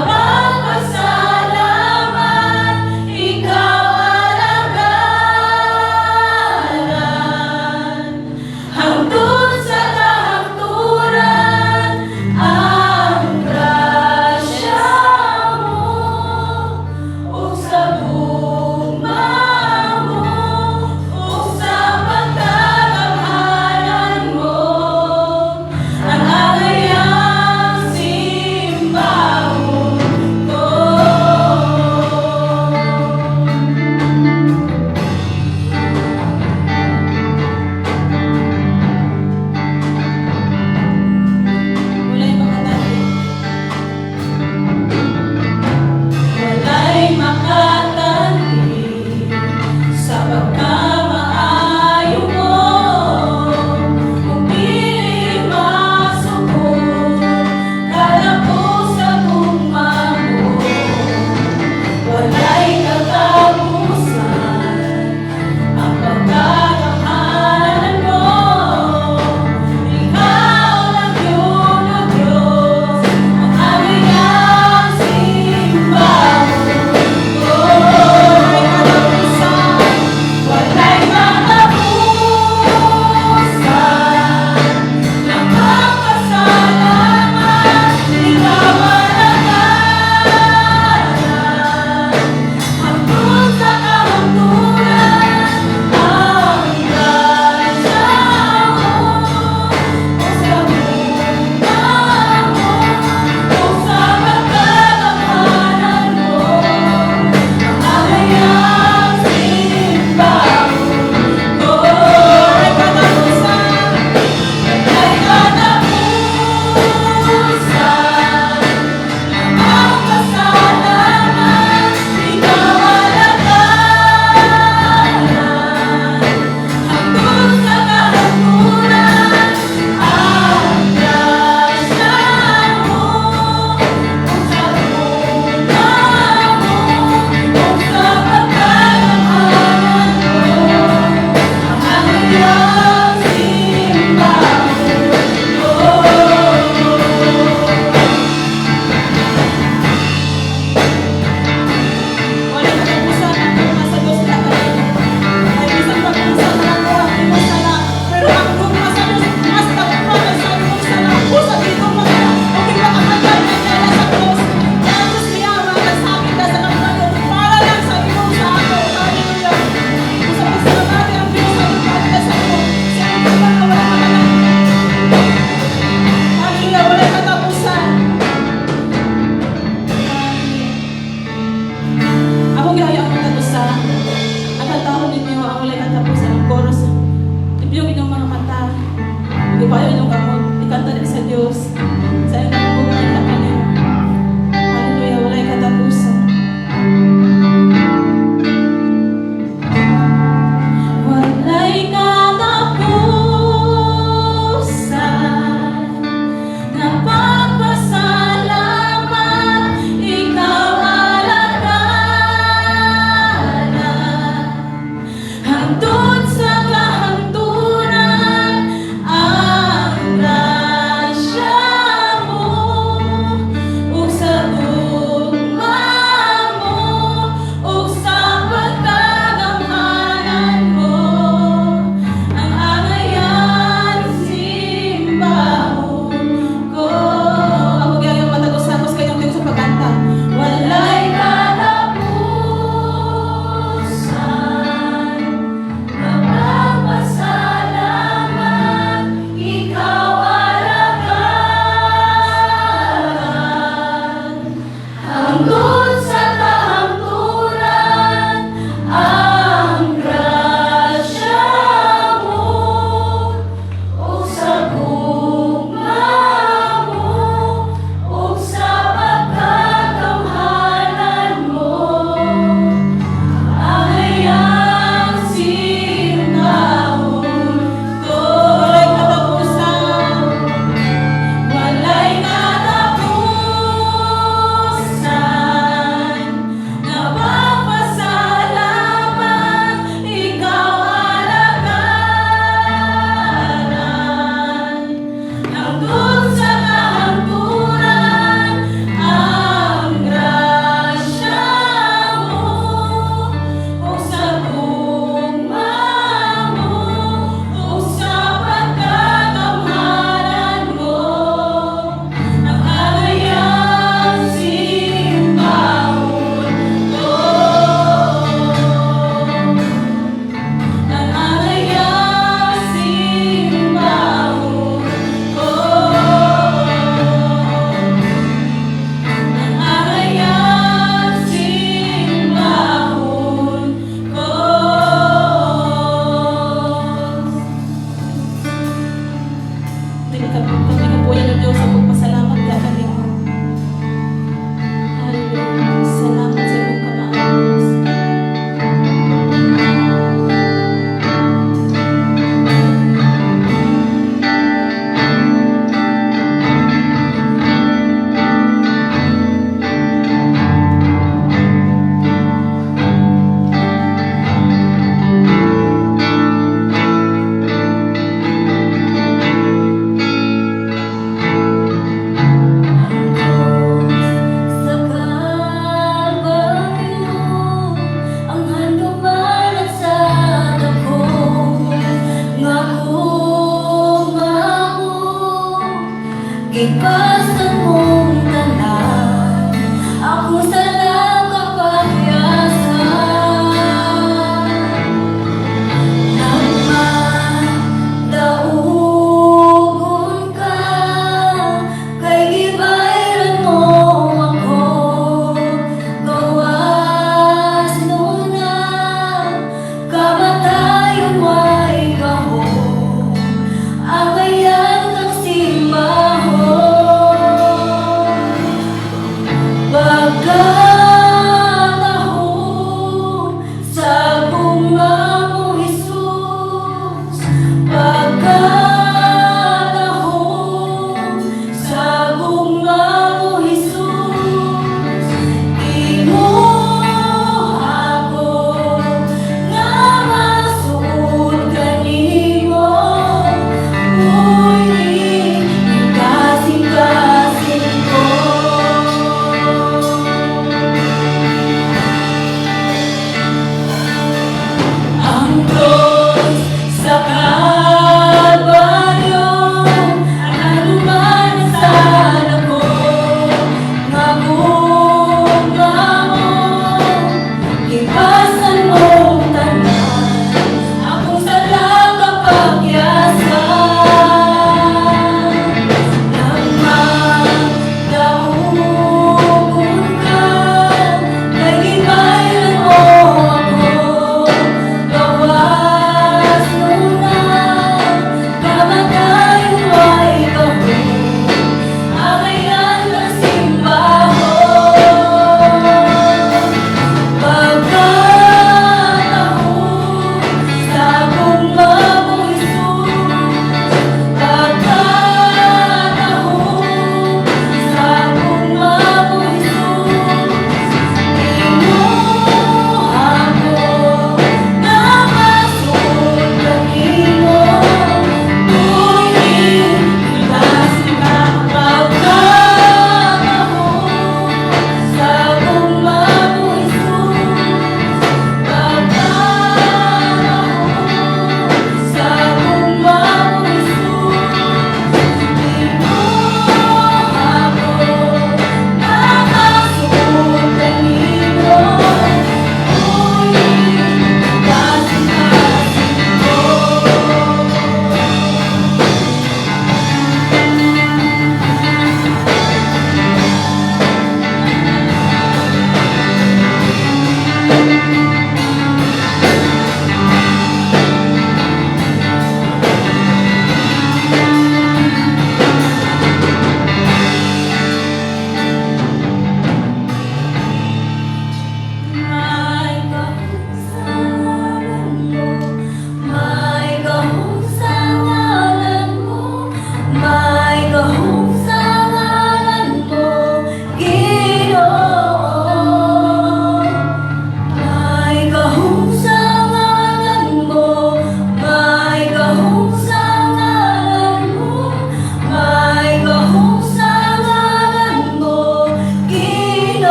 pagpasalamat, ikaw alagaran. Hangtod sa kahapturan, ang grasya mo, ug sa tugma mo, ug sa pagkagamhanan mo, ang agayang simbahon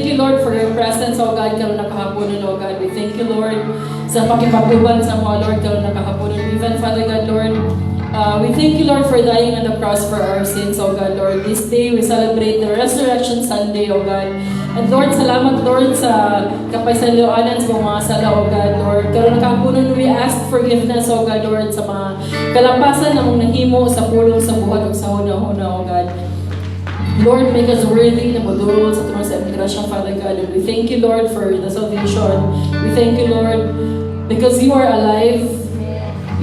thank you, Lord, for your presence, O God, karon nakahaponon, O God. We thank you, Lord, sa pakipagtuban sa mga Lord, karon nakahaponon. Even, Father God, Lord, we thank you, Lord, for dying on the cross for our sins, O God, Lord. This day, we celebrate the Resurrection Sunday, O God. And Lord, salamat, Lord, sa kapaysaluanan sa mga sala, O God, Lord. Karon nakahaponon, we ask forgiveness, O God, Lord, sa mga kalampasan na mong nahimo sa pulong sa buhat o sa huna-huna, O God. Lord, make us worthy na modul sa tunong sa grasya, Father God. And we thank you, Lord, for the salvation. We thank you, Lord, because you are alive.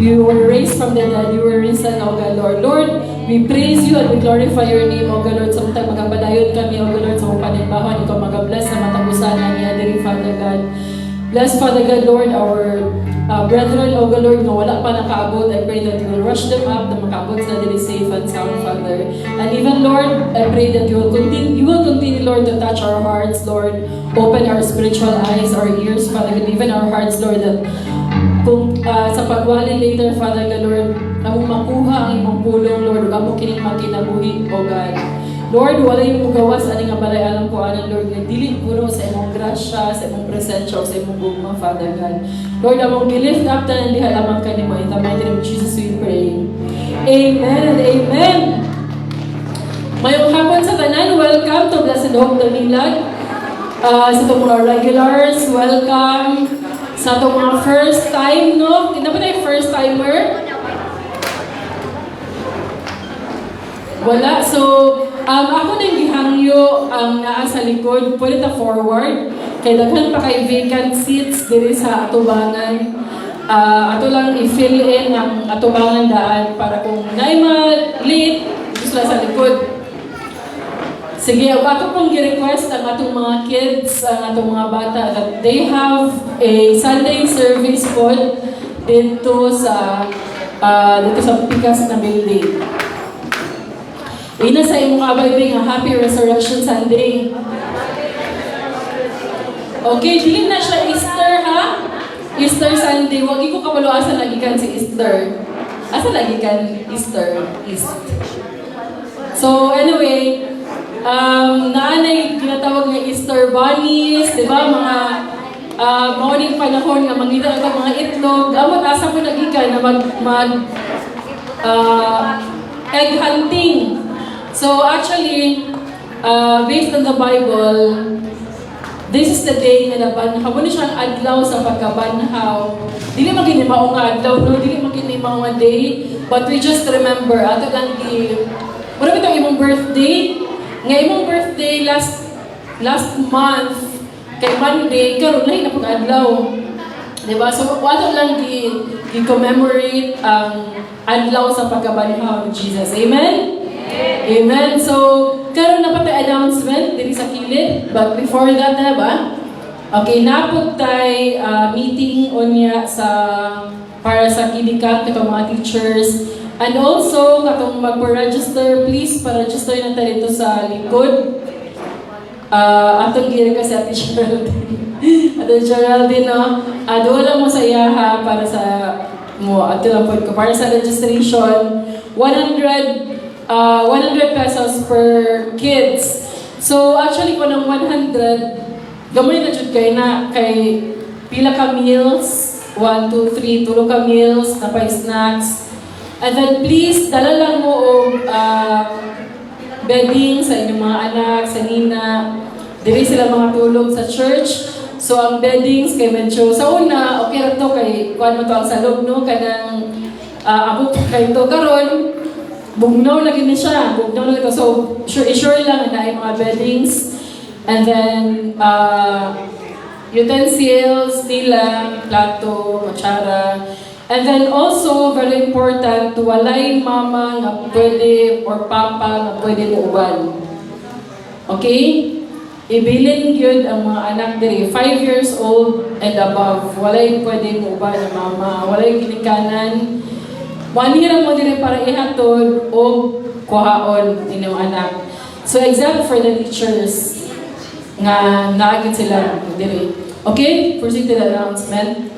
You were raised from the dead. You were risen, O God, Lord. Lord, we praise you and we glorify your name, O God, Lord. Samtang magabadayon kami, O God, Lord, sa mga panimbahan. Ikaw magabless na matagusanan niya, diri, Father God. Bless, Father God, Lord, our brethren, O God, Lord, na wala pa nakaabot. I pray that you will rush them up, na makaabot sila dili safe and sound, Father. And even, Lord, I pray that you will continue, Lord, to touch our hearts, Lord. Open our spiritual eyes, our ears, Father God, even our hearts, Lord, that kung sa pagwali later, Father God, Lord, among makuha ang imong pulong, Lord, ug among kining makinabuhi, O God. Lord, wala yung gawas ani nga balayan ko anan, Lord, nga dili puno sa imong grasya, sa imong presensya, sa imong gugma, Father God. Lord, among gi-lift up tanan diha lamang kanimo in the mighty name of Jesus we pray. Amen and amen. Mayong hapon sa tanan, welcome to Blessed Hope Damilag. Sa itong mga regulars, welcome. Sa itong mga first time, no? Hindi ba tayo first timer? Wala. So, ako nang gihangyo ang naa sa likod, pwede ta forward. Kaya daghan pa kay vacant seats diri sa atubangan. Ato lang i-fill in ang atubangan daan para kung naay late, gusto lang sa likod. Sige, ako pong gi-request ang atong mga kids, ang atong mga bata, that they have a Sunday service po dito sa Pikas na building. Ina sa imong abay nga Happy Resurrection Sunday. Okay, dili na siya Easter, ha? Easter Sunday. Wag ko kabalo asa lagi kan si Easter. Asa lagi kan Easter? East. So anyway, naanay ginatawag nga Easter bunnies, di ba? Mga morning panahon nga mangita ang mga itlog. Amot asa po nagikan na mag egg hunting. So actually, based on the Bible, this is the day nga nabanhaw. Muna siyang adlaw sa pagkabanhaw. Dili magini mao nga adlaw, no? Dili magini mao nga day. But we just remember, ato lang muna bitong imong birthday. Nga imong birthday last month, kay Monday, karon lahi na pag-adlaw. Diba? So, ato lang i-commemorate ang adlaw sa pagkabanhaw ni Jesus. Amen? Amen. So, karon na pa tayo announcement diri sa kilid. But before that, na ba? Okay, napod tayo meeting unya para sa kidikat ng mga teachers. And also, katong magpa-register, please, pa-register na tayo dito sa likod. Atong gira kasi Ate Geraldine. Ate Geraldine, no? Doon lang mo sa iyaha para sa mo. At lang po ko. Para sa registration, 100 pesos per kids. So, actually, kung ng 100, gamay na dyan kayo na kay pila ka meals, 1, 2, 3, tulo ka meals, napay snacks. And then please, dala lang mo og bedding sa inyong mga anak, sa nina. Dili sila mga tulog sa church. So ang beddings kay medyo sa una, okay ra to kay kuan mo to ang salog, no? Kanang abot kay to karon. Bugnaw lagi ni siya. Bugnaw lagi to. So sure lang na ay mga beddings. And then utensils, tila, plato, kutsara. And then also, very important, walay mama nga pwede or papa nga pwede mo uban. Okay? Ibilin yun ang mga anak diri, 5 years old and above. Walay pwede mo uban ang mama. Walay ginikanan. Manira mo diri para ihatod o kuhaon inyong anak. So, except for the teachers nga naagin sila diri. Okay? Proceed to the announcement.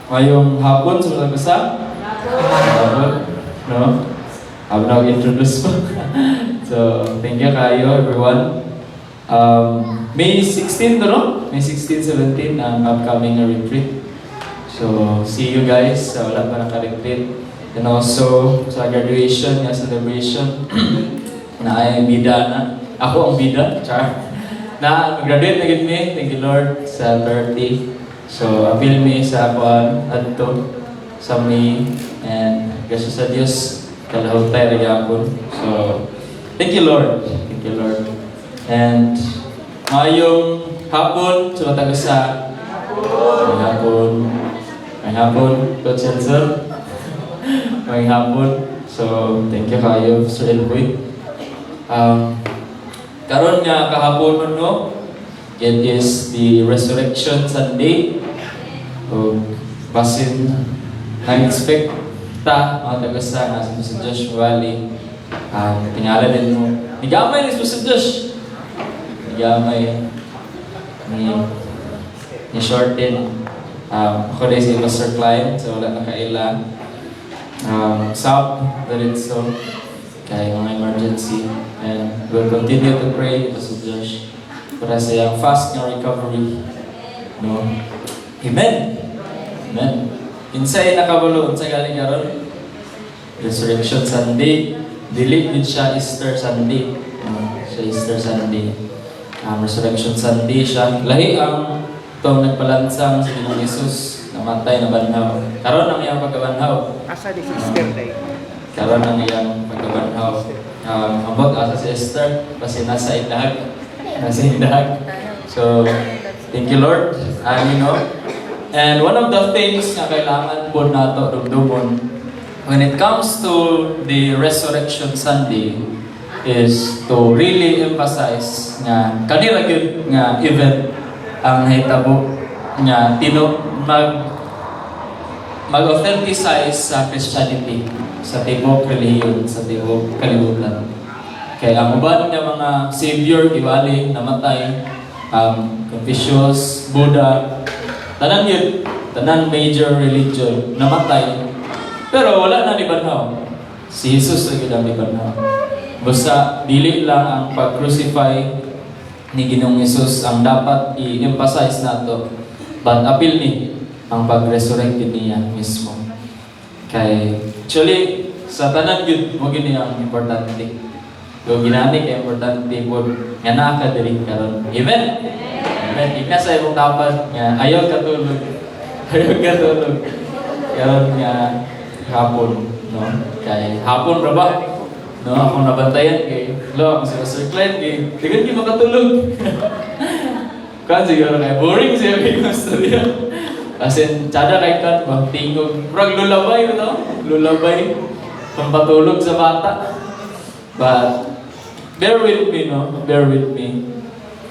Ngayong hapon, sumunod ko sa? Hapon. No? Habang nag-introduce po. So, thank you kayo, everyone. May 16 no? May 16, 17 ang upcoming retreat. So, see you guys sa wala pa naka-retreat. And also, sa graduation, nga celebration, na ay bida na. Ako ang bida, char. Na, graduate na gid me, thank you Lord, sa 30. So, appeal me sa akuan, adto, sa me, and gracias sa Diyos, kalahot tayo nagyapon. So, thank you Lord, thank you Lord. And, ngayong hapon, sa mataga sa may hapon, Coach Elser. May hapon. So, thank you kayo, Sir Elboy. Karon nga kahapon no, it is the Resurrection Sunday. So, basin na-expect ta, mga taga-sa nga sa Josh Valley. Tingala din mo. Nigamay ni sa Josh. Nigamay ni shorten. Ako din si Pastor Klein, so wala na kaila. Sab, so kaya mga emergency. And we'll continue to pray Pastor Josh para sa iyang fast na recovery. No? Amen. Amen. Kinsay nakabalo sa galing karon? Resurrection Sunday. Dili din siya Easter Sunday. Siya Easter Sunday. Resurrection Sunday siya. Lahi ang itong nagpalansang sa Ginoong Jesus, namatay na banhaw. Karon ang iyang pagkabanhaw. Asa di si Esther day? Karon ang iyang pagkabanhaw. Ambot asa si Esther, kasi nasa idahag. Nasa idahag. So, thank you Lord. You know. And one of the things na kailangan po nato dumdumon when it comes to the Resurrection Sunday is to really emphasize nga kanila gyud nga event ang hitabo nga mag-authenticize sa Christianity, sa tibok relihiyon, sa tibok kalibutan. Kaya ang uban nga mga savior giwali namatay, Confucius, Buddha, tanan yun, tanan major religion namatay, pero wala na libanhaw. Si Jesus na yun ang libanhaw. Basta dili lang ang pag-crucify ni Ginoong Jesus ang dapat i-emphasize nato, but appeal ni ang pag-resurrect niya mismo. Kay actually sa tanan yun mo gini ang importante. So ginani kay importante po nga naa ka diri karon. Amen. Amen. Ika sa imong dapat nga ayaw katulog. Ayaw katulog. Karon nga hapon, no? Kay hapon ra ba? No, akong nabantayan kay lo, si Pastor Glenn kay tigil ki makatulog. Kan siguro kay boring siya kay gusto niya. Kasi tsada kay kan bang tingog. Murag lulabay no? Lulabay pampatulog sa bata. But bear with me, no? Bear with me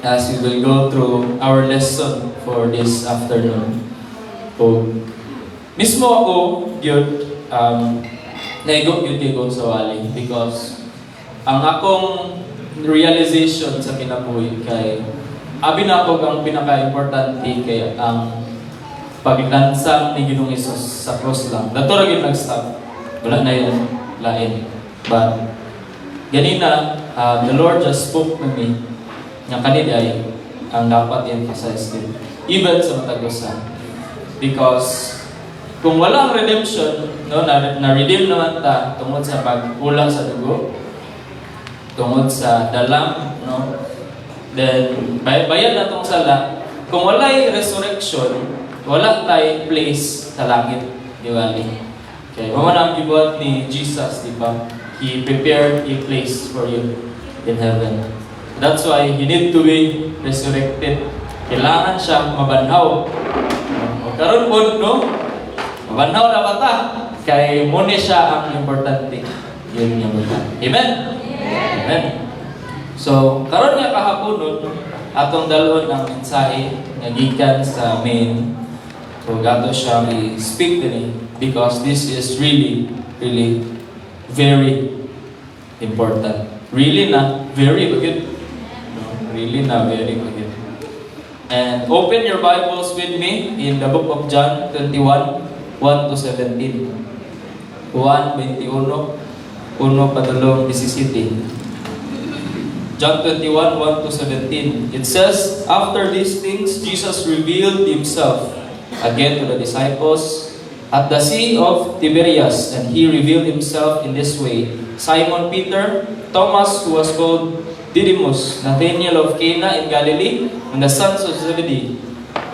as we will go through our lesson for this afternoon. So, mismo ako yun naigo yun ko sa wali because ang akong realization sa kinabuhi kay abi na ako ang pinaka-importante kay ang paglansang ni Ginoong Jesus sa cross lang. Dato ra gyud nag-stop. Wala na yun lain. But ganina the Lord just spoke to me nga kaniday ang dapat i-emphasize din even sa matagusan. Because kung wala ang redemption, no, na-redeem naman ta tungod sa pag-ulang sa dugo, tungod sa dalang, no, then bayad na itong sala. Kung wala yung resurrection, wala tayong place sa langit, diwali. Okay, wala na ang gibuhat ni Jesus, di ba? He prepared a place for you in heaven. That's why He need to be resurrected. Kailangan siya mabanhaw. Karon po, no? Mabanhaw na bata. Kay muna siya ang importante. Yun yung mga. Amen? Amen. So, karon nga kahapon nun, atong dalon ang mensahe nga gikan sa main. So, gato siya i-speak din because this is really, really very important. Really na, very good. No, really na, very good. And open your Bibles with me in the book of John 21. 1 to 17. Juan 21, 1 padulong 17. John 21, 1 to 17. It says, after these things, Jesus revealed himself again to the disciples at the Sea of Tiberias, and he revealed himself in this way. Simon Peter, Thomas, who was called Didymus, Nathanael of Cana in Galilee, and the sons of Zebedee,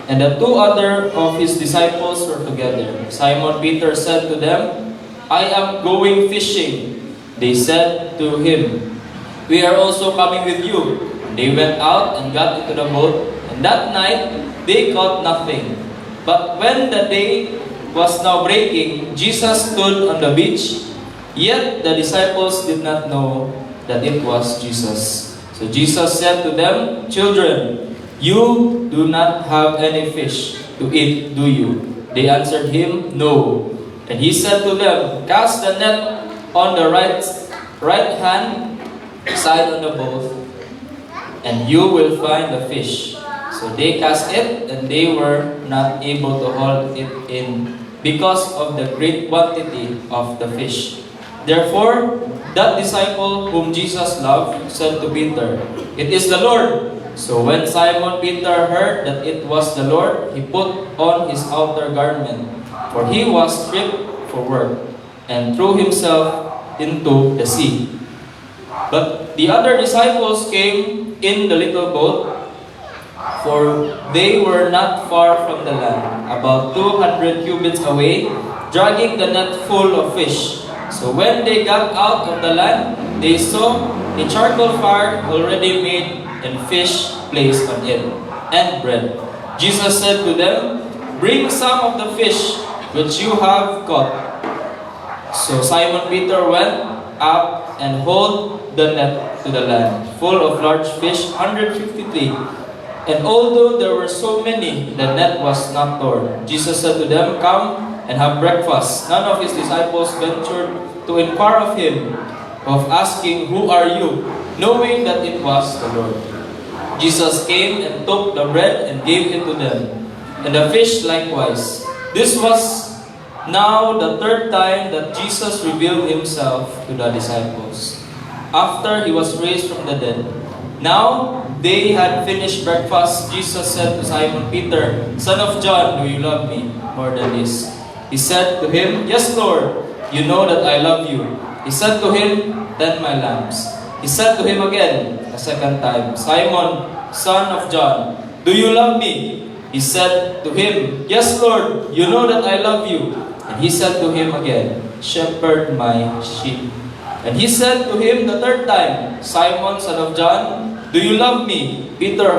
and the two other of his disciples were together. Simon Peter said to them, I am going fishing. They said to him, we are also coming with you. They went out and got into the boat, and that night they caught nothing. But when the day was now breaking, Jesus stood on the beach, yet the disciples did not know that it was Jesus. So Jesus said to them, children, you do not have any fish to eat, do you? They answered him, no. And he said to them, cast the net on the right hand side on the boat, and you will find the fish. So they cast it, and they were not able to hold it in because of the great quantity of the fish. Therefore, that disciple whom Jesus loved said to Peter, it is the Lord. So when Simon Peter heard that it was the Lord, he put on his outer garment, for he was stripped for work, and threw himself into the sea. But the other disciples came in the little boat, for they were not far from the land, about 200 cubits away, dragging the net full of fish. So when they got out of the land, they saw a charcoal fire already made and fish placed on it, and bread. Jesus said to them, bring some of the fish which you have caught. So Simon Peter went up and hauled the net to the land, full of large fish, 153. And although there were so many, the net was not torn. Jesus said to them, come and have breakfast. None of his disciples ventured to inquire of him, of asking, who are you? Knowing that it was the Lord. Jesus came and took the bread and gave it to them, and the fish likewise. This was now the third time that Jesus revealed himself to the disciples, after he was raised from the dead. Now they had finished breakfast. Jesus said to Simon Peter, son of John, do you love me more than this? He said to him, yes, Lord, you know that I love you. He said to him, tend my lambs. He said to him again, a second time, Simon, son of John, do you love me? He said to him, yes, Lord, you know that I love you. And he said to him again, shepherd my sheep. And he said to him the third time, Simon, son of John, do you love me? Peter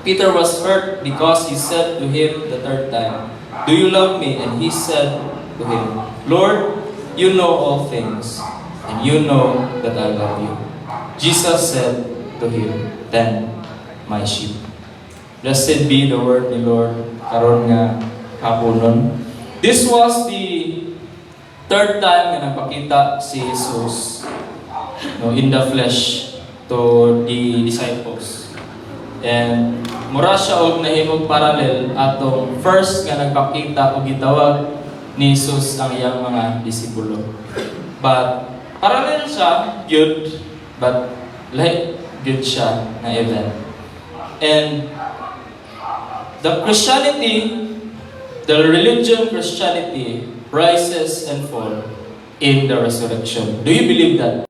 was hurt because he said to him the third time, do you love me? And he said to him, Lord, you know all things, and you know that I love you. Jesus said to him, tend my sheep. Blessed be the word ni Lord karon nga haponon. This was the third time na nagpakita si Jesus in the flesh to the disciples. And mura siya og nahimog parallel atong first nga nagpakita o gitawag ni Jesus ang iyang mga disipulo. But parallel siya, good, but like good siya na event. And the Christianity, the religion Christianity rises and falls in the resurrection. Do you believe that?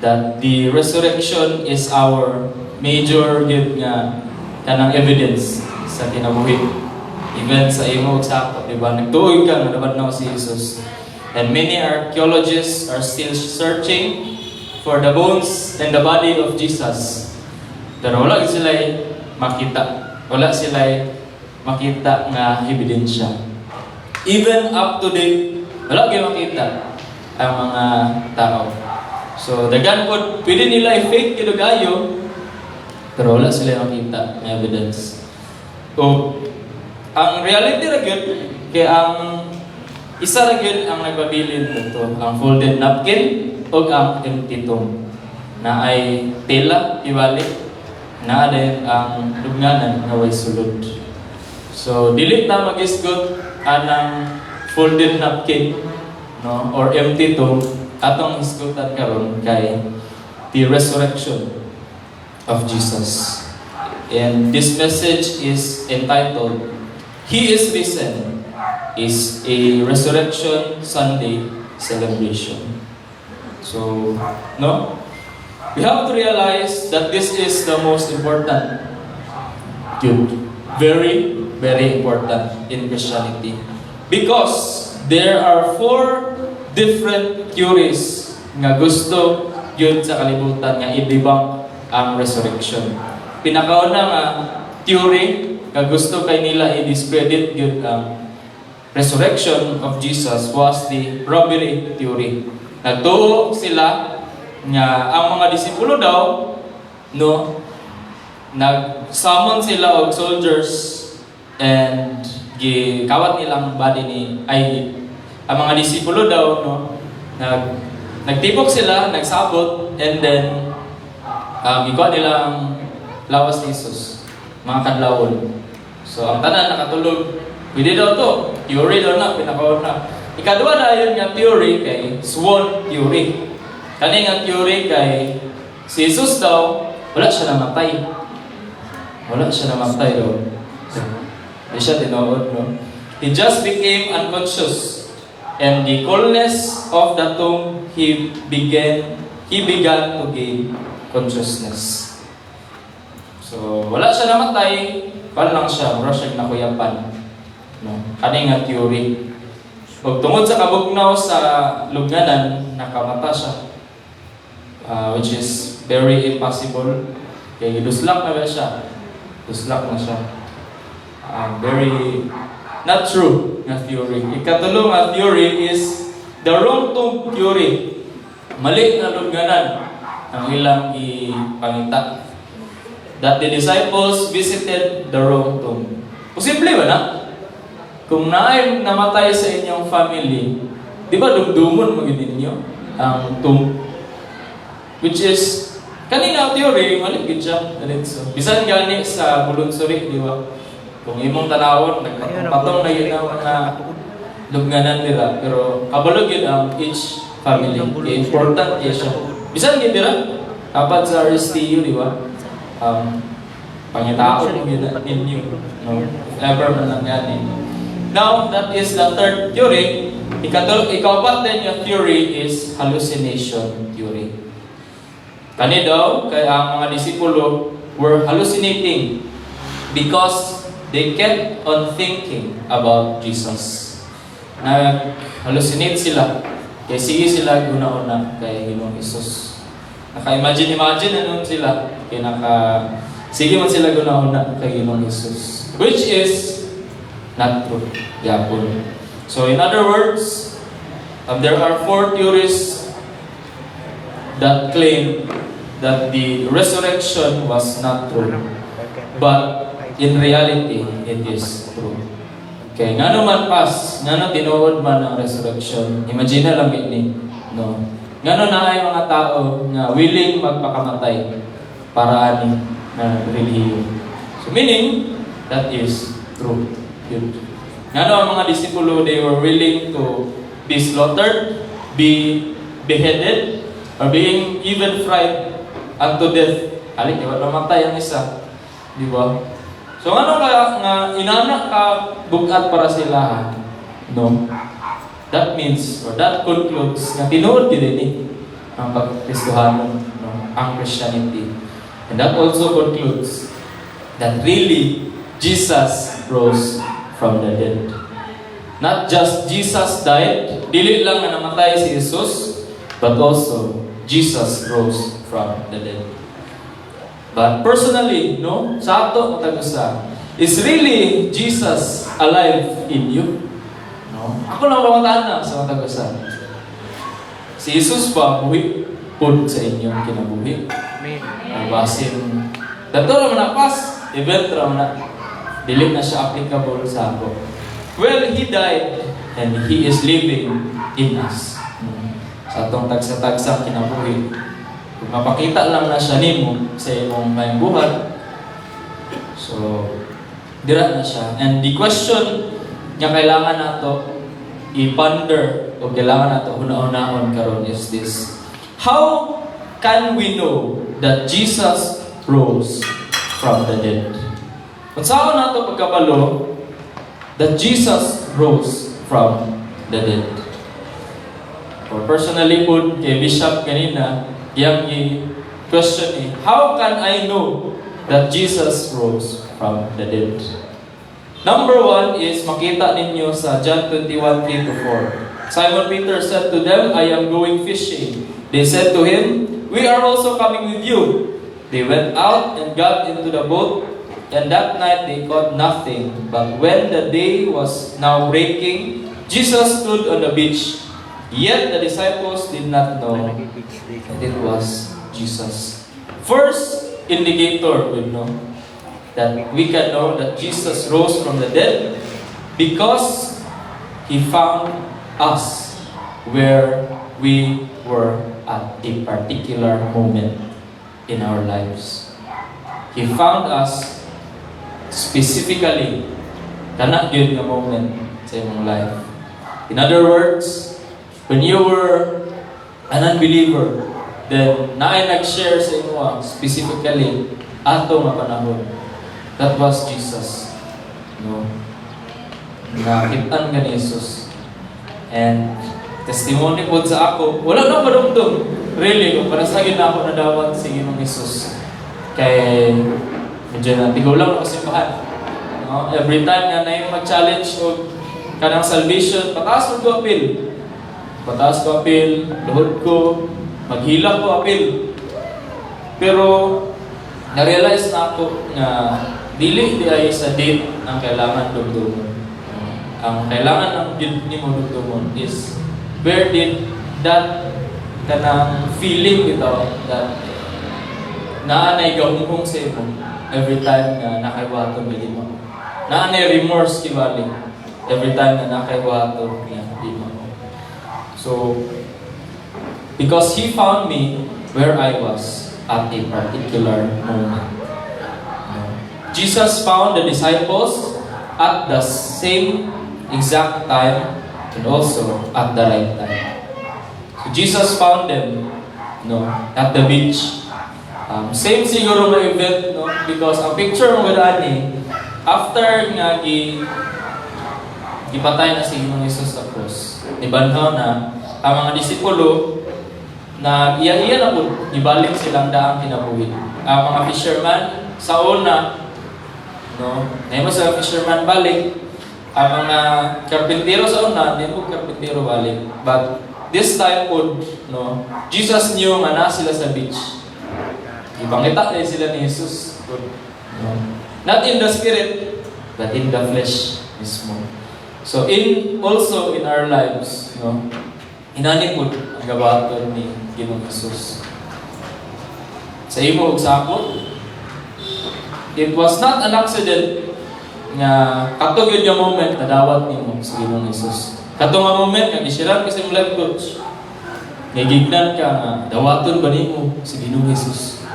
That the resurrection is our major gift nga kanang evidence sa kinabuhi. Even sa imo sakto, di ba? Nagtuoy ka nga naman si Jesus. And many archaeologists are still searching for the bones and the body of Jesus. Pero wala sila makita. Wala sila makita nga ebidensya. Even up to date, wala kayo makita ang mga tao. So, dagan po, pwede nila i-fake kinugayo, pero wala sila makita ng evidence. So, ang reality ra gyud kay ang isa ra gyud ang nagpabilin dito, ang folded napkin o ang empty tomb na ay tela iwali na din ang lubnganan nga way sulod. So, dili ta magisgot anang folded napkin, no, or empty tomb, atong hisgutan karon kay the resurrection of Jesus. And this message is entitled, He is Risen, is a Resurrection Sunday celebration. So, no? We have to realize that this is the most important. Good. Very, very important in Christianity. Because there are 4 different theories nga gusto yun sa kalibutan nga i-debunk ang resurrection. Pinakauna nga theory nga gusto kay nila i-discredit yun ang resurrection of Jesus was the robbery theory. Nagtuo sila nga ang mga disipulo daw, no, nag-summon sila og soldiers and gikawat nilang body ni ang mga disipulo daw, no, nagtipok sila, nagsabot, and then gikuha nilang lawas ni Jesus, mga kadlawon. So ang tanan nakatulog, pwede daw to, theory daw na, pinakaon na. Ikaduha na yun nga theory kay swan theory. Kani nga theory kay si Jesus daw, wala siya namatay. Wala siya namatay daw. Hindi siya tinood, no? He just became unconscious. And the coldness of the tomb, he began to gain consciousness. So, wala siya namatay, wala lang siya, wala siya nakuyapan. No? Kani nga theory. Pag tungod sa kabugnaw sa lugnanan, nakamata siya. Which is very impossible. Kaya duslak na ba siya? Duslak na siya. Very not true nga theory. Ikatulong nga theory is the wrong tomb theory. Mali na lugnanan ang ilang ipangita. That the disciples visited the wrong tomb. Posible ba na? Kung naay namatay sa inyong family, di ba dumdumon mo yun ninyo ang tomb? Which is, kanina theory, maligid siya. Bisan gani sa bulunsuri, di ba? Kung imong tanawon, nagpatong na yun ang mga lugnanan nila. Pero kabalog yun ang each family. Important yun siya. Bisan yun nila, kapat sa RSTU, di ba? Pangitao mo yun ninyo. No? Ever man lang yan. Now, that is the third theory. Ikapat din yung theory is hallucination theory. Kani daw, kaya ang mga disipulo were hallucinating because they kept on thinking about Jesus. Nag-hallucinate sila. Kaya sige sila una-una kay Ginoong Jesus. Naka-imagine na nun sila. Kaya sige man sila una-una kay Ginoong Jesus. Which is not true. Yapon. So in other words, there are 4 theories that claim that the resurrection was not true. But in reality, it is true. Okay, nga naman tinuod man ang resurrection. Imagine na lang ini, no? Nga na ay mga tao nga willing magpakamatay para ani na relihiyon. So meaning, that is true. Yun. Nga ang mga disipulo, they were willing to be slaughtered, be beheaded, or being even fried unto death. Alik, iwan namatay ang isa. Di ba? So ano kaya nga inanak ka bukat para sila? No? That means, or that concludes, na tinuod din ang pagkristohanon, no? Ang Christianity. And that also concludes that really Jesus rose from the dead. Not just Jesus died, dili lang na namatay si Jesus, but also Jesus rose from the dead. But personally, no, sa ato matag-usa, is really Jesus alive in you? No? Ako lang pamataan na sa matag-usa. Si Jesus ba buhi pud sa inyong kinabuhi? Ang basin. Dato naman na pas, event naman na. Dili na siya applicable sa ako. Well, He died and He is living in us. Sa atong tagsa-tagsa kinabuhi. Kung mapakita lang na siya nimo sa imong may buhat, so dira na siya. And the question nga kailangan nato i-ponder o kailangan nato una-unahon karon is this. How can we know that Jesus rose from the dead? Kung saan nato pagkabalo that Jesus rose from the dead? Or personally po, kay Bishop kanina, yung question ni, how can I know that Jesus rose from the dead? Number one is makita ninyo sa John 21:3-4. Simon Peter said to them, I am going fishing. They said to him, we are also coming with you. They went out and got into the boat, and that night they caught nothing. But when the day was now breaking, Jesus stood on the beach. Yet the disciples did not know that it was Jesus. First indicator we know that we can know that Jesus rose from the dead because He found us where we were at a particular moment in our lives. He found us specifically kana gyud nga moment sa imong life. In other words, when you were an unbeliever, then naay nag-share sa imo specifically ato nga panahon. That was Jesus. No? Nakitaan ka ni Jesus. And testimony po sa ako, wala na madumdum. Really, kung para sa akin na ako nadawat sa Ginoong Jesus. Kay, medyo na, tigaw lang ako simbahan. No? Every time nga na yung mag-challenge o kanang salvation, pataas ko appeal. Pataas ko appeal, luhod ko, maghila ko appeal. Pero, na-realize na ako na dili di ay sa date ang kailangan dumdumon. Ang kailangan ng guilt ni mo dumdumon is where did that kanang feeling bitaw that naanay gahumhong sa imo every time na nakaiwaton gid mo. Naanay remorse kibali every time na nakaiwaton gid mo. So because He found me where I was at a particular moment. Jesus found the disciples at the same exact time and also at the right time. So Jesus found them at the beach. Same siguro na event, because ang picture mo gani after nga gipatay na si Ginoong Jesus sa cross. Ibanhaw na ang mga disipulo na iya na po ibalik silang daang kinabuhi. Ang mga fisherman sa una ngayon sa fisherman balik, ang mga karpintero sa una, hindi po karpintero balik. But this time po, Jesus knew nga na sila sa beach. Ibangita na sila ni Jesus. Not in the spirit, but in the flesh mismo. So also in our lives, inani po ang gabaton ni Ginoong Jesus. Sa imo ug sa ako, it was not an accident nga katong yun yung moment na dawat nimo sa Ginoong Jesus. Katong nga moment nga gisiran ka sa imong life coach. Nagignan ka nga dawaton ba nimo sa Ginoong Jesus?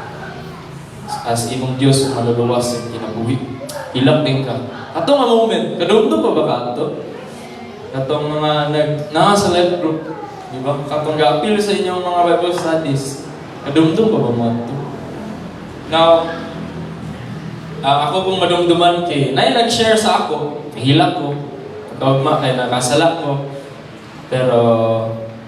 As imong Dios ang maluluwas sa kinabuhi. Ilapin ka. Katong nga moment, kadumdum pa ba kato? Katong mga nasa life group, di ba? Katong ga-appeal sa inyong mga Bible studies. Kadumdum pa ba mo ito? Now, ako pong madumduman kay nag-share sa ako, kahilak ko, kagma kay nakasala ko, pero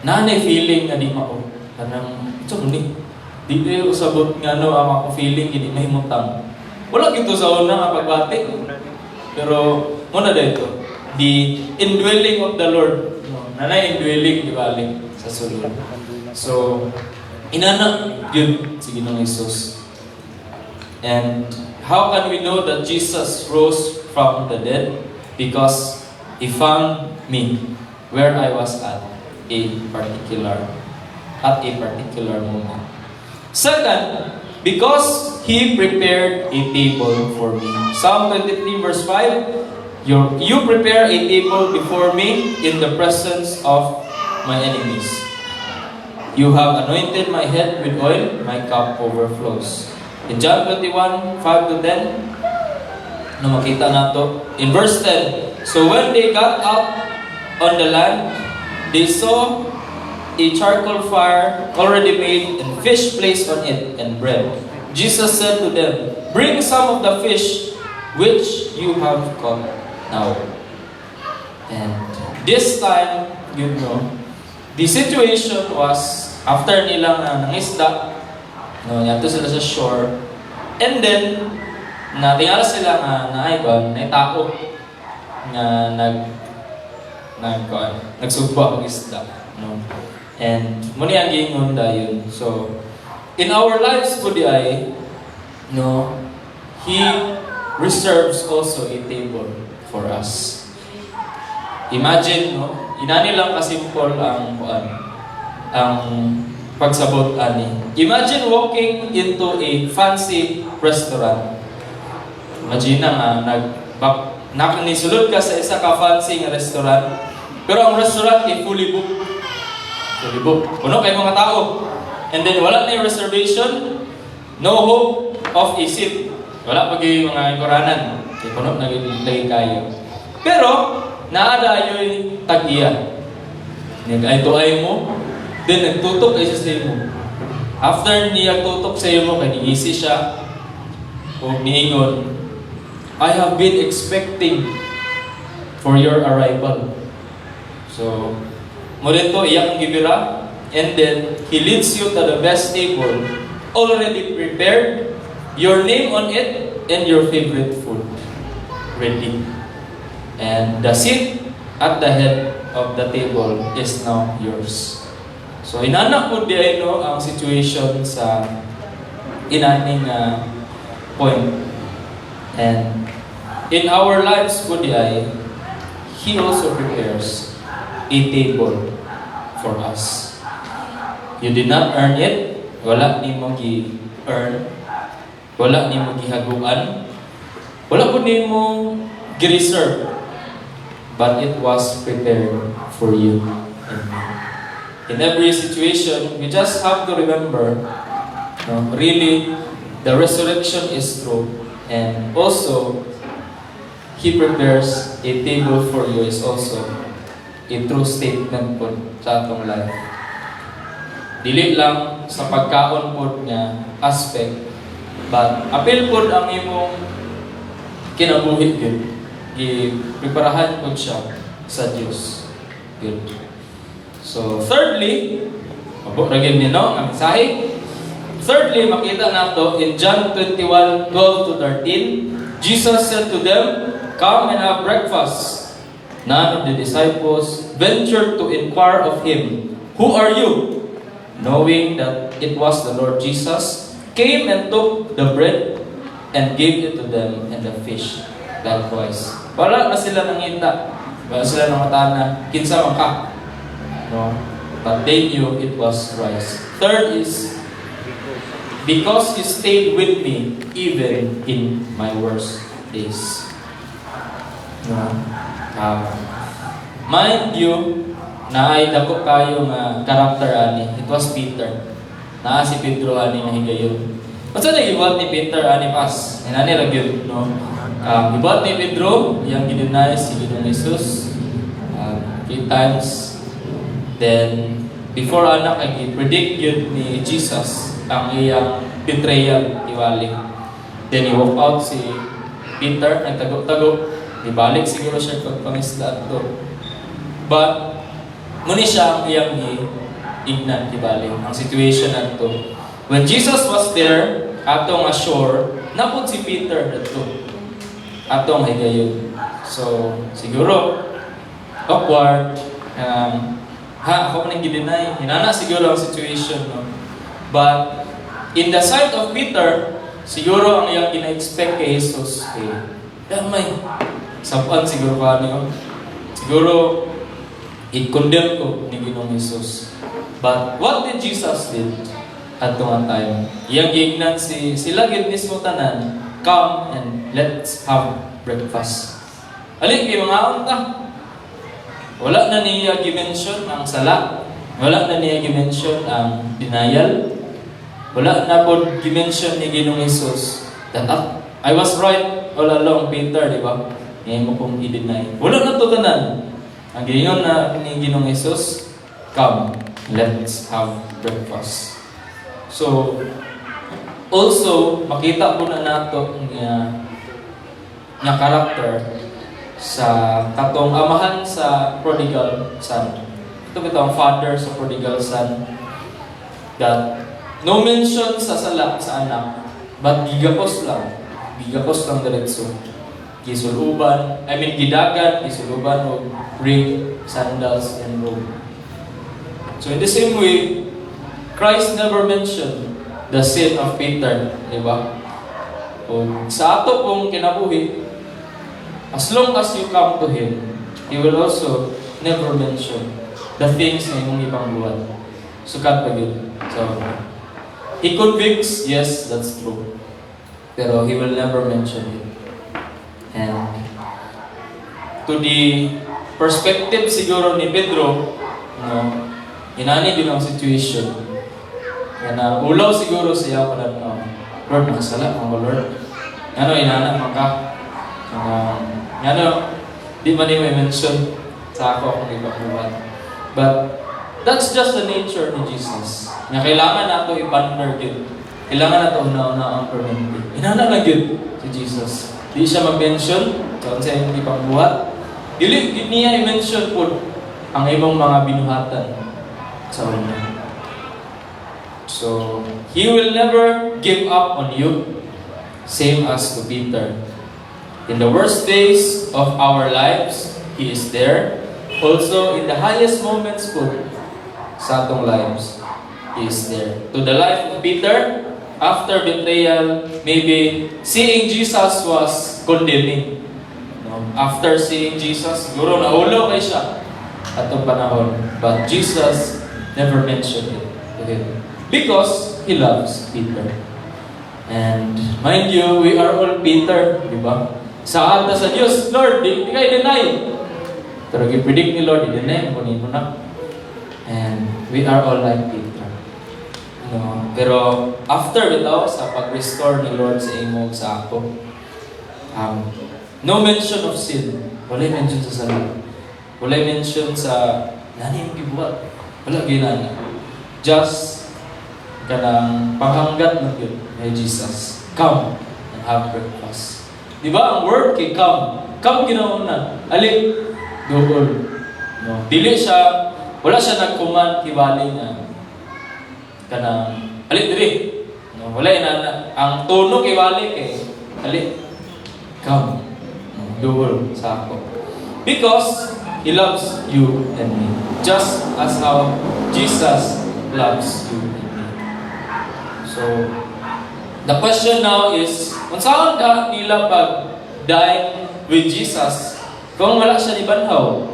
nanay feeling nga di mako. Kanang, ito ni, di ko usabot nga ang ako feeling, hindi mahimutang. Wala gito sa una nga pagbati. Pero, muna dito, the indwelling of the Lord, nanay indwelling, di balik sa sulod. So, inana yun si Ginoong Jesus. And how can we know that Jesus rose from the dead? Because He found me where I was at a particular moment. Second, because He prepared a table for me. Psalm 23 verse 5, you prepare a table before me in the presence of my enemies. You have anointed my head with oil, my cup overflows. In John 21, 5-10, na makita nato in verse 10. So when they got out on the land, they saw a charcoal fire already made and fish placed on it and bread. Jesus said to them, "Bring some of the fish which you have caught now." And this time, the situation was after nilang nangisda, yato sila sa shore, and then natingala sila nga naitao nga nagsugba ang isda, no? And muni ang gingon dayon. So in our lives po He reserves also a table for us. Imagine, inani lang kasimple ang pagsabot ani. Imagine walking into a fancy restaurant. Imagine nga nisulod ka sa isa ka fancy nga restaurant, pero ang restaurant ay fully booked. Fully booked. Puno kay mga tao. And then wala na yung reservation, no hope of a seat. Wala pag yung mga koranan. Puno na lagi kayo. Pero naada yung tag-iya. Nag-ay-to-ay mo, then nagtutok ay sa mo. After niya tutok sa mo, kanigisi siya, o niingon, "I have been expecting for your arrival." So, mo rin to, iyak ang gibira, and then, He leads you to the best table, already prepared, your name on it, and your favorite food ready. And the seat at the head of the table is now yours. So, inanak po ang situation sa inaning point. And in our lives po He also prepares a table for us. You did not earn it. Wala ni mo gi-earn. Wala ni mo gihaguan. Wala po ni mo gi-reserve. But it was prepared for you and me. In every situation, we just have to remember, really, the resurrection is true. And also, He prepares a table for you is also a true statement po sa atong life. Dili lang sa pagkaon po niya aspect, but apil po ang imong kinabuhi yun. I-preparahan po siya sa Diyos. Good. So, thirdly, mabukagin niyo, ang mensahe. Thirdly, makita nato in John 21:12-13, Jesus said to them, "Come and have breakfast." None of the disciples ventured to inquire of Him, "Who are you?" Knowing that it was the Lord Jesus, came and took the bread and gave it to them and the fish likewise. Wala na sila nangita. Wala sila nangatana. Kinsa man ka. No? But they knew it was rice. Third is, because He stayed with me even in my worst days. No? Mind you, na ay dako kayo nga karakter ani. It was Peter. Naa si Pedro ani nga higayon. Basta nag-ibuhat ni Peter ani pas. Inani ra gyud, no? Ibuhat ni Pedro, yang gidinay si Ginoong Jesus 3 times. Then before anak ay predict yun ni Jesus ang iyang betrayal iwali. Then he walk out si Peter, nagtago-tago, ibalik siguro siya pagpangisda ato. But muni siya ang iyang ignan ibalik ang situation ato. When Jesus was there atong ashore, napud si Peter dito atong higayon. So siguro awkward, ako man gidinay, hinana siguro ang situation, no? But in the sight of Peter, siguro ang iyang ina-expect kay Jesus, damay, sapan siguro ka niyo. Siguro, i-condemn ko ni Ginoong Jesus. But what did Jesus did at tuwang time? Iyang gignan sila gid mismo tanan, "Come and let's have breakfast." Alin kay mga unta? Wala na niya gi-mention ang sala. Wala na niya gi-mention ang denial. Wala na po gi-mention ni Ginoong Jesus that I was right. all along, Peter, di ba? Ngayon mo kong i-deny. Wala na to tanan. Ang gingon na ni Ginoong Jesus, come, let's have breakfast. So, also, makita po na nato nga karakter sa katong amahan sa prodigal son. Ito ang father sa prodigal son, that no mention sa sala sa anak, but gigapos lang diretso. Gidagan, gisuluban o ring, sandals, and robe. So in the same way, Christ never mentioned the sin of Peter, di ba? O sa ato pong kinabuhi, as long as you come to Him, He will also never mention the things na imong ibang buwan. Sukat pa yun. So, He convicts, yes, that's true. Pero He will never mention it. And to the perspective siguro ni Pedro, inani din ang situation. Yan na, ulaw siguro siya pala, Lord, nakasala ako, Lord. Inana, maka. Di man may mention sa ako kung ipapuan. But that's just the nature ni Jesus. Nga kailangan nato i-ponder yun. Kailangan nato una-una ang permanente. Inana lang yun si Jesus. Di siya mag-mention kung sa iyong ipagbuhat. Dili niya i-mention po ang imong mga binuhatan sa una. So, He will never give up on you, same as to Peter. In the worst days of our lives, He is there. Also, in the highest moments po sa atong lives, He is there. To the life of Peter, after betrayal, maybe seeing Jesus was condemning. After seeing Jesus, siguro naulaw kay siya atong panahon. But Jesus never mentioned it to him. Because He loves Peter. And mind you, we are all Peter, di ba? Sa ata sa Diyos, Lord, di kayo deny. Pero i-predict ni Lord, i-deny mo na. And we are all like Peter. Pero after bitaw sa pag-restore ni Lord sa imo sa ako, no mention of sin. Wala mention sa sala. Wala mention sa nani yung gibuhat. Wala ginana. Just kanang panghanggat ng yun kay Jesus. Come and have breakfast. Di ba ang word kay come? Come ginauna. Ali, doon. Dili siya, wala siya nag-command kibali na kanang ali diri. Wala na ang tono kibali kay ali. Come. Doon sa ako. Because He loves you and me. Just as how Jesus loves you and me. So, the question now is, kung saan ka nila pag-die with Jesus kung wala siya ni banhaw?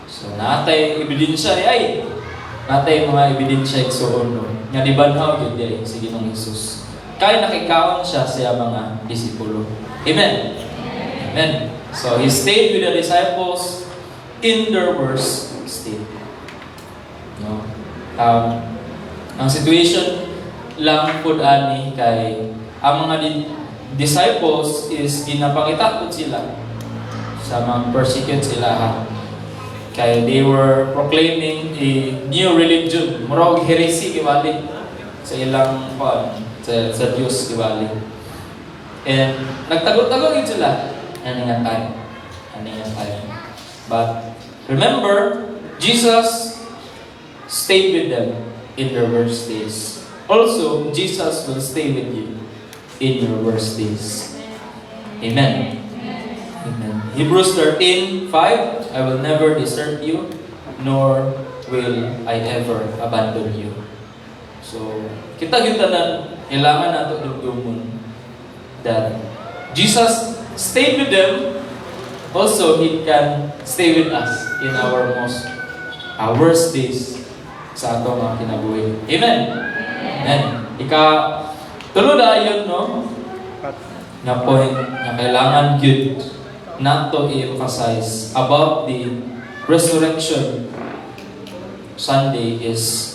So, natay ebidensya ay natay mga ebidensya igsuon nga ni banhaw yun di sige ng Jesus. Kaya nakikaon siya sa mga disipulo. Amen? Amen. So, He stayed with the disciples in their worst state. Ang situation lang po ani kay ang mga disciples is ginapangitakot sila sa mga persecute sila kaya they were proclaiming a new religion, murag heresy kibali sa ilang sa Diyos kibali. And nagtago-tago yun sila aningan time. But remember, Jesus stayed with them in their worst days. Also, Jesus will stay with you in your worst days. Amen. Amen. Hebrews 13:5, I will never desert you, nor will I ever abandon you. So, kita na kailangan nato dugdumon that Jesus stayed with them. Also, He can stay with us in our worst days sa atong mga kinabuhi. Amen. Amen. Tulo na yun, na point na kailangan yun not to emphasize about the resurrection Sunday is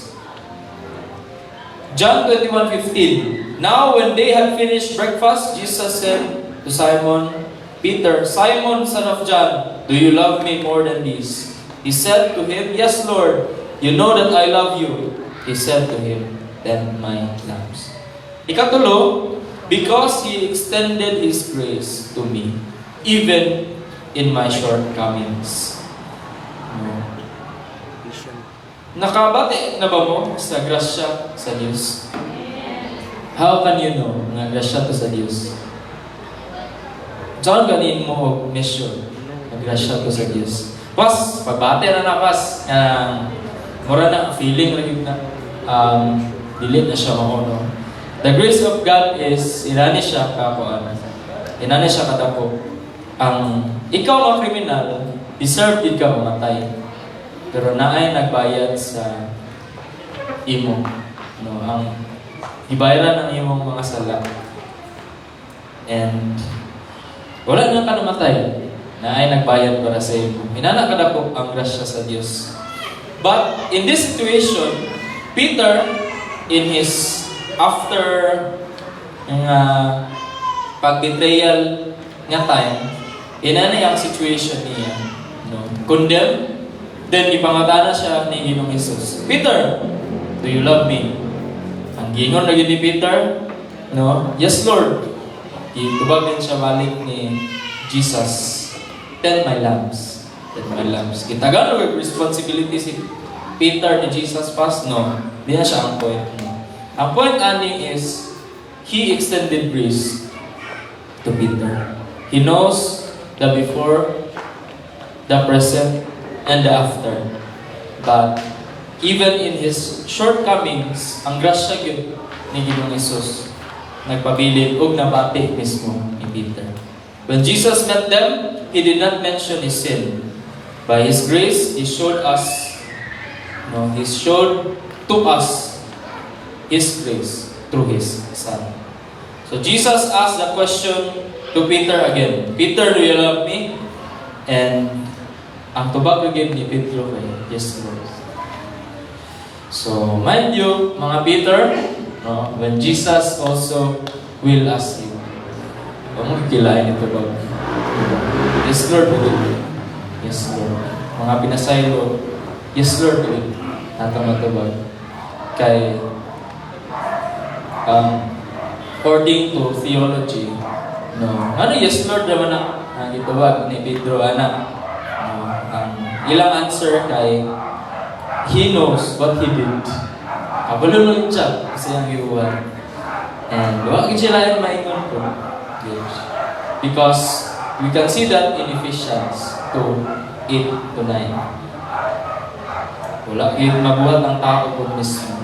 John 21:15. Now when they had finished breakfast, Jesus said, to Simon Peter, "Simon, son of John, do you love me more than these?" He said to him, "Yes, Lord, you know that I love you." He said to him, "Tend my lambs." Ikatulo, because He extended His grace to me, even in my shortcomings. Nakabati na ba mo sa grasya sa Diyos? How can you know nga grasya to sa Diyos? Saan ganin mo og mission nga grasya to sa Diyos? Pas, pagbati na nakas, mura na feeling lagi na delete na siya makuno. The grace of God is inani siya kakuan. Inani siya kadako. Ang ikaw ang kriminal, deserve din ka mamatay. Pero naay nagbayad sa imo. No, ang ibayaran ng imong mga sala. And wala na ka namatay. Naay nagbayad para sa imo. Inana kadako ang grasya sa Dios. But in this situation, Peter, in his after pag-betrayal nga time, inana yung situation niya. No? Condemn, then ipangutana siya ni Ginoong Jesus, "Peter, do you love me?" Ang gingon lagi ni Peter, no? "Yes, Lord." Itubagin siya balik ni Jesus, "Tend my lambs." Tend my lambs. Kitagan o responsibility si Peter ni Jesus pas? No. Di na siya ang point. No? Ang point ani is, He extended grace to Peter. He knows the before, the present, and the after. But even in his shortcomings, ang grasya yun ni Ginoong Jesus nagpabilin og nabati mismo ni Peter. When Jesus met them, He did not mention his sin. By His grace, He showed us, He showed to us His grace through His Son. So Jesus asked the question to Peter again, "Peter, do you love me?" And ang tubag again ni Pedro kay, "Yes, Lord." So mind you, mga Peter, when Jesus also will ask you, huwag kilain ito ba? "Yes, Lord." "Yes, Lord." Mga pinasaylo, "Yes, Lord." Natama-tubag. Kay according to theology, ano "Yes, Lord" naman ang gitawag ni Pedro, anak. Ang ilang answer kay he knows what he did. Kabulunod siya kasi ang iuwan. And wag sila yung maingon ko. Because we can see that in Ephesians 2:8-9. Wala yung mabuhat ang tao po mismo.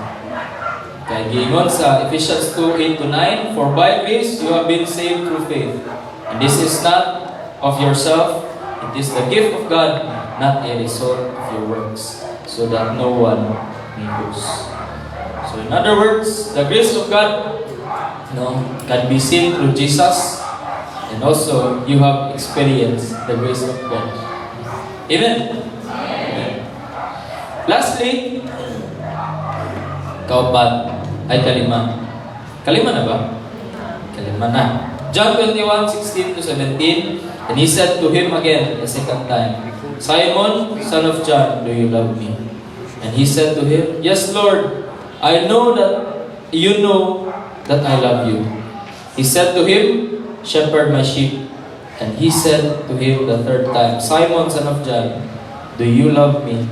Kaya giingon sa Ephesians 2:8-9, "For by grace you have been saved through faith. And this is not of yourself, it is the gift of God, not a result of your works, so that no one may boast." So in other words, the grace of God can be seen through Jesus, and also you have experienced the grace of God. Amen? Amen. Lastly, kaupat ay kalima. Kalima na ba? Kalima na. John 21:16-17, and He said to him again the second time, "Simon, son of John, do you love me?" And he said to him, "Yes, Lord, I know that you know that I love you." He said to him, "Shepherd my sheep." And he said to him the third time, "Simon, son of John, do you love me?"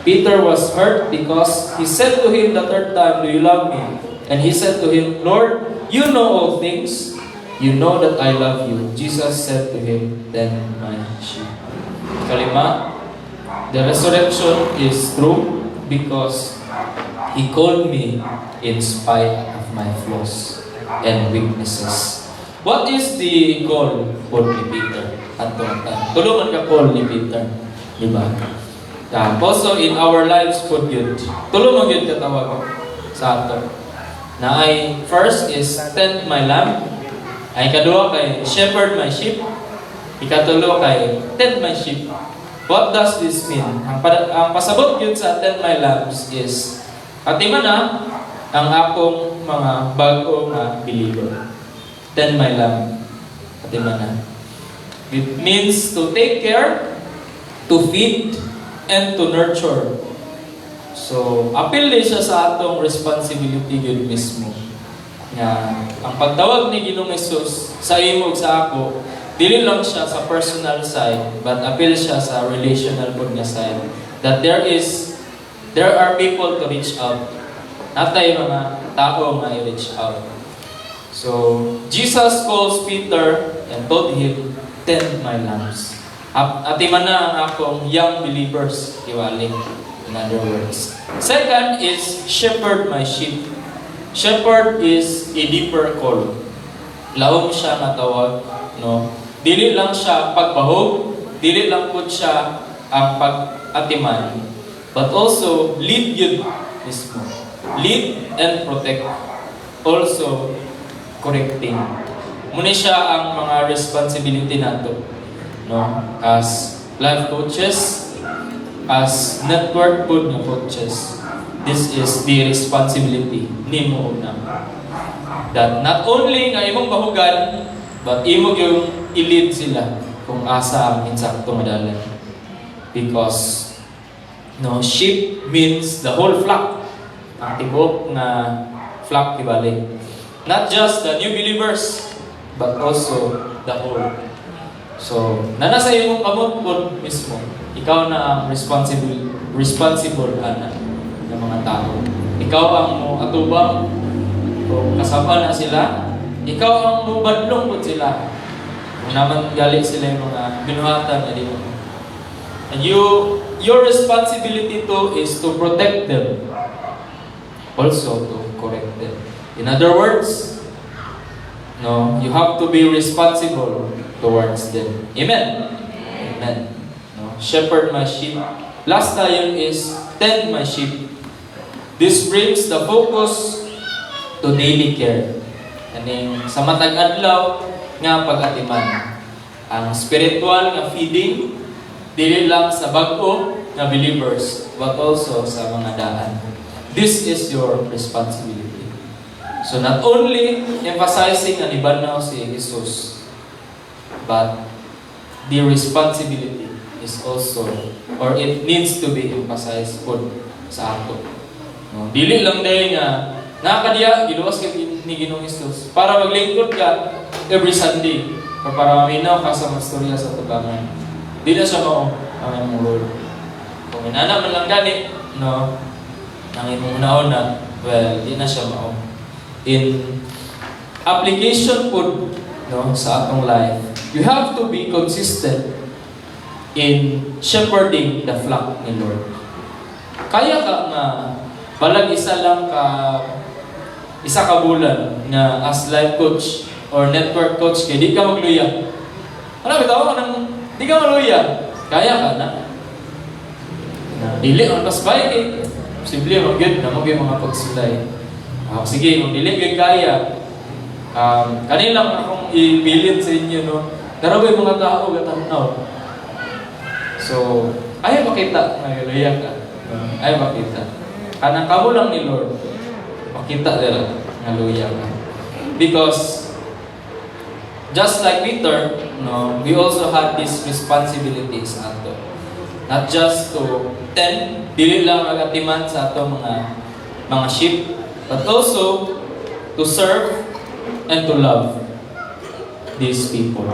Peter was hurt because he said to him the third time, "Do you love me?" And he said to him, "Lord, you know all things. You know that I love you." Jesus said to him, "Tend my sheep." Kalima, the resurrection is true because He called me in spite of my flaws and weaknesses. What is the call for ni Peter? Tulungan ka call ni Peter. Diba? Also in our lives po yun. Tulungan yun katawag sa ato. Na ay first is tend my lamb. Ay kadua kay shepherd my sheep. Ikatulo kay tend my sheep. What does this mean? Ang pasabot yun sa tend my lambs is atima na ang akong mga bago na believer. Tend my lamb. atimanan. It means to take care, to feed, and to nurture. So, appeal din siya sa atong responsibility yun mismo. Nga, ang pagtawag ni Ginoong Hesus sa imo ug sa ako, dili lang siya sa personal side, but appeal siya sa relational po nga side. That there are people to reach out. Natay mga tao nga i-reach out. So, Jesus calls Peter and told him, "Tend my lambs." Atiman na ang akong young believers, iwali. In other words. Second is, shepherd my sheep. Shepherd is a deeper call. Lahom siya nga tawag, no? Dili lang siya pagbahog, dili lang po siya ang pag-atiman, but also lead yun mismo. Lead and protect. Also, correcting. Muna siya ang mga responsibility nato, no? As life coaches, as network po ng coaches, this is the responsibility ni mo na. That not only nga imong bahugan, but imo yung i-lead sila kung asa ang insakto madalan. Because, no, sheep means the whole flock. Ang tibok na flock ibalik. Not just the new believers, but also the whole. So, nanasa imong kamot po mismo. Ikaw na ang responsible ana ng mga tao. Ikaw ang mo atubang kung kasama na sila. Ikaw ang mo badlong po sila. Kung naman galing sila yung mga binuhatan na dito. And your responsibility to is to protect them. Also to correct them. In other words, no, you have to be responsible towards them. Amen? Amen. No? Shepherd my sheep. Last tayo is tend my sheep. This brings the focus to daily care. Kaning sa matag adlaw nga pag-atiman. Ang spiritual nga feeding dili lang sa bag-o nga believers, but also sa mga daan. This is your responsibility. So not only emphasizing ang ibanaw si Jesus, but the responsibility is also, or it needs to be emphasized po sa ato. No? Dili lang dahil nga nakakadiya, giluwas ka ni Ginoong Jesus para maglingkod ka every Sunday or para maminaw ka sa mga storya sa tubangan. Di na siya ang imong role. Kung inana man lang gani, no, ang imong una-una, well, di na siya mao. In application po, no, sa atong life, you have to be consistent in shepherding the flock ni Lord. Kaya ka nga balag isa ka bulan nga as life coach or network coach kay di ka magluya. Ano bitaw nang di ka magluya? Kaya ka na. Dili ang tasbay kay simple magyud na magyud mga pagsulay. Sige, kung dili gyud kaya. Kanila akong ibilin sa inyo, no. Darabay mga tao gatanaw. So, ay makita nga luya ka. Ay makita. Kanang kamo lang ni Lord. Makita dira nga luya ka. Because just like Peter, no, we also had these responsibilities ato. Not just to tend, dili lang magatiman sa ato mga sheep, but also to serve and to love these people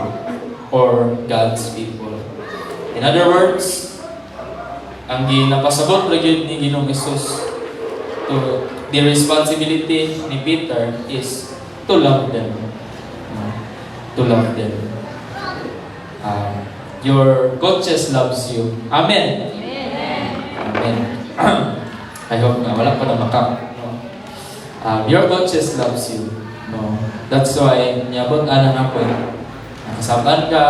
or God's people. In other words, ang ginapasabot lagi ni Ginoong Jesus to the responsibility ni Peter is to love them. To love them. Your coaches loves you. Amen. Amen. I hope na wala pa na makak. No? Your coaches loves you. No? That's why niabot anang ako. Nakasabaan ka.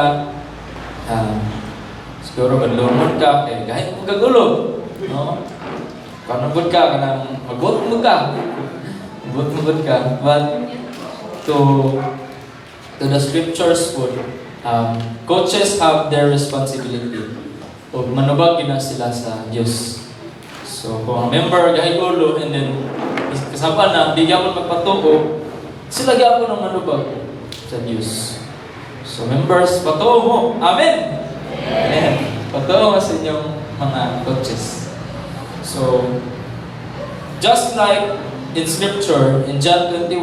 Siguro badlungon ka. Kaya kahit mo kagulo. No? Kanabot ka. Magbot mo ka. Magbot ka. But to the scriptures po, coaches have their responsibility. O manubag na sila sa Diyos. So kung ang member kahit ulo and then kasama na, di gyapon magpatuo, sila gyapon ang manubag sa Diyos. So members, patuo mo. Amen! Amen. Patuo mo sa inyong mga coaches. So, just like in Scripture, in John 21,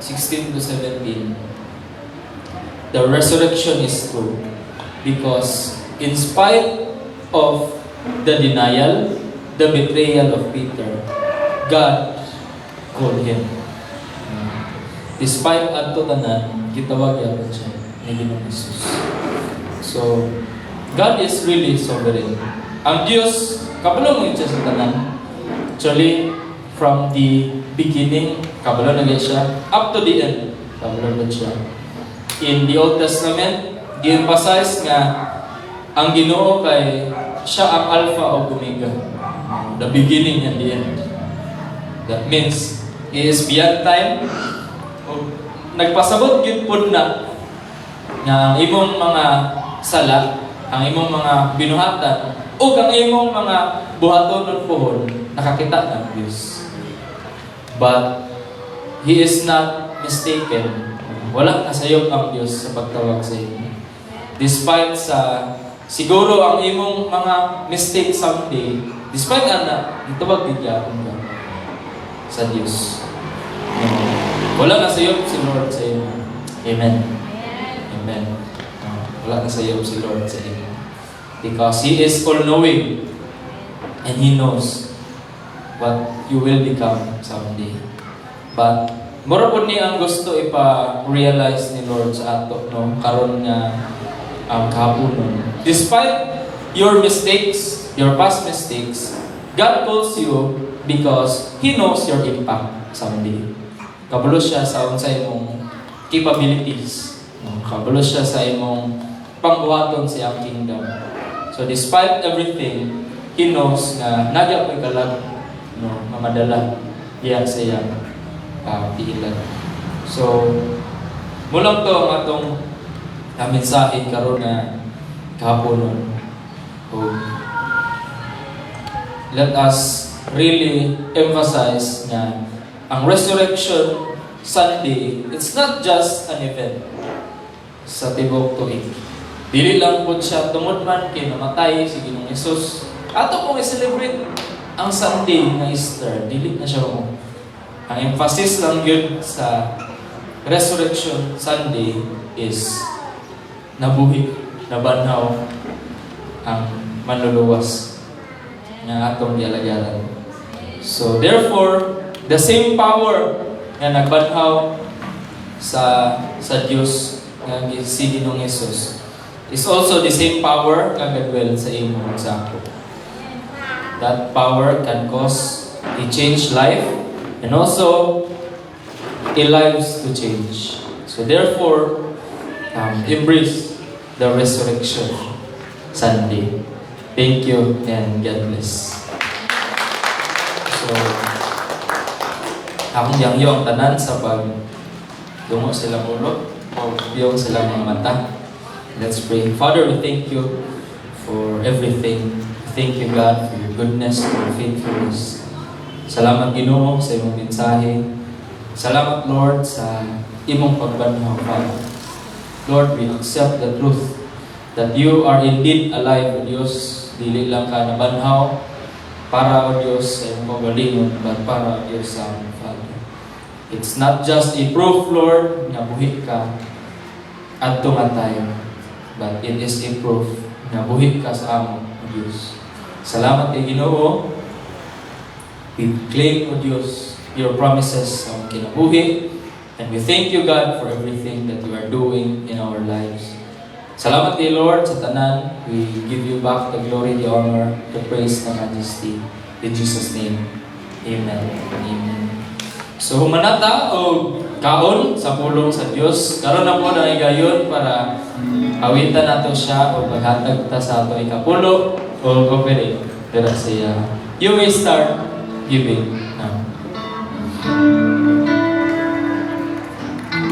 16 to 17, the resurrection is true. Because in spite of the denial, the betrayal of Peter, God called him. Despite adto tanan, gitawag gyapon siya ni Ginoong Jesus. So, God is really sovereign. Ang Diyos, kabalo mo siya sa tanan. Actually, from the beginning, kabalo na siya, up to the end, kabalo na siya. In the Old Testament, gi-emphasize nga ang Ginoo kay siya ang Alpha o Omega, the beginning and the end. That means, He is beyond time. Nagpasabot gyud pud na nga ang imong mga sala, ang imong mga binuhatan, o ang imong mga buhaton ng puhon, nakakita ng Diyos. But He is not mistaken. Wala kasayop ang Diyos sa pagtawag sa inyo. Despite sa siguro ang imong mga mistake someday, despite ana, itawag din ka sa Diyos. Wala na sayop si Lord sa inyo. Amen. Amen. Wala na sayop si Lord sa inyo. Because He is all-knowing and He knows what you will become someday. But mura po niya ang gusto ipa-realize ni Lord sa ato, no? Karon nga kahaponon. Despite your mistakes, your past mistakes, God calls you because He knows your impact someday. Kabalo siya sa imong capabilities. Kabalo siya sa imong pangbuhaton sa iyang kingdom. So despite everything, He knows na nagya ko'y kalag, no, mamadala diyan sa iyang piilan. So, mulang to ang atong mensahe karon na kahaponon. Let us really emphasize na ang Resurrection Sunday, it's not just an event sa tibok tuig. Dili lang po siya tungod man kay namatay si Ginoong Hesus. Ato kung i-celebrate ang Sunday na Easter, dili na siya mo. Ang emphasis lang yun sa Resurrection Sunday is nabuhi, nabanhaw ang manluluwas na atong gialagyaran. So therefore, the same power na nagbanhaw sa Diyos nga si Ginoong Hesus is also the same power nga nagdwell sa imo sa ako. That power can cause a changed life and also a lives to change. So therefore, embrace the Resurrection Sunday. Thank you and God bless. So, akong yang tanan sa pag dungo silang ulo o biyong silang mga mata. Let's pray. Father, we thank you for everything. Thank you, God, for your goodness, for your faithfulness. Salamat, Ginoo, sa imong mensahe. Salamat, Lord, sa imong pagbanhaw, Father. Lord, we accept the truth that you are indeed alive, O Diyos. Dili lang ka nabanhaw para, O Diyos, sa imong pagalingon, but para, O Diyos, sa aming Father. It's not just a proof, Lord, na buhi ka at tumatay, but it is a proof na buhi ka sa among, O Diyos. Salamat kay Ginoo. We claim, O Diyos, your promises sa kinabuhi. And we thank you, God, for everything that you are doing in our lives. Salamat kay Lord sa tanan. We give you back the glory, the honor, the praise, the majesty. In Jesus' name, amen. Amen. So, humanata o kaon sa pulong sa Diyos. Karon na po na igayon para awitan nato siya o maghatag ta sa ato ikapulo o cooperate. Pero siya, you may start giving now.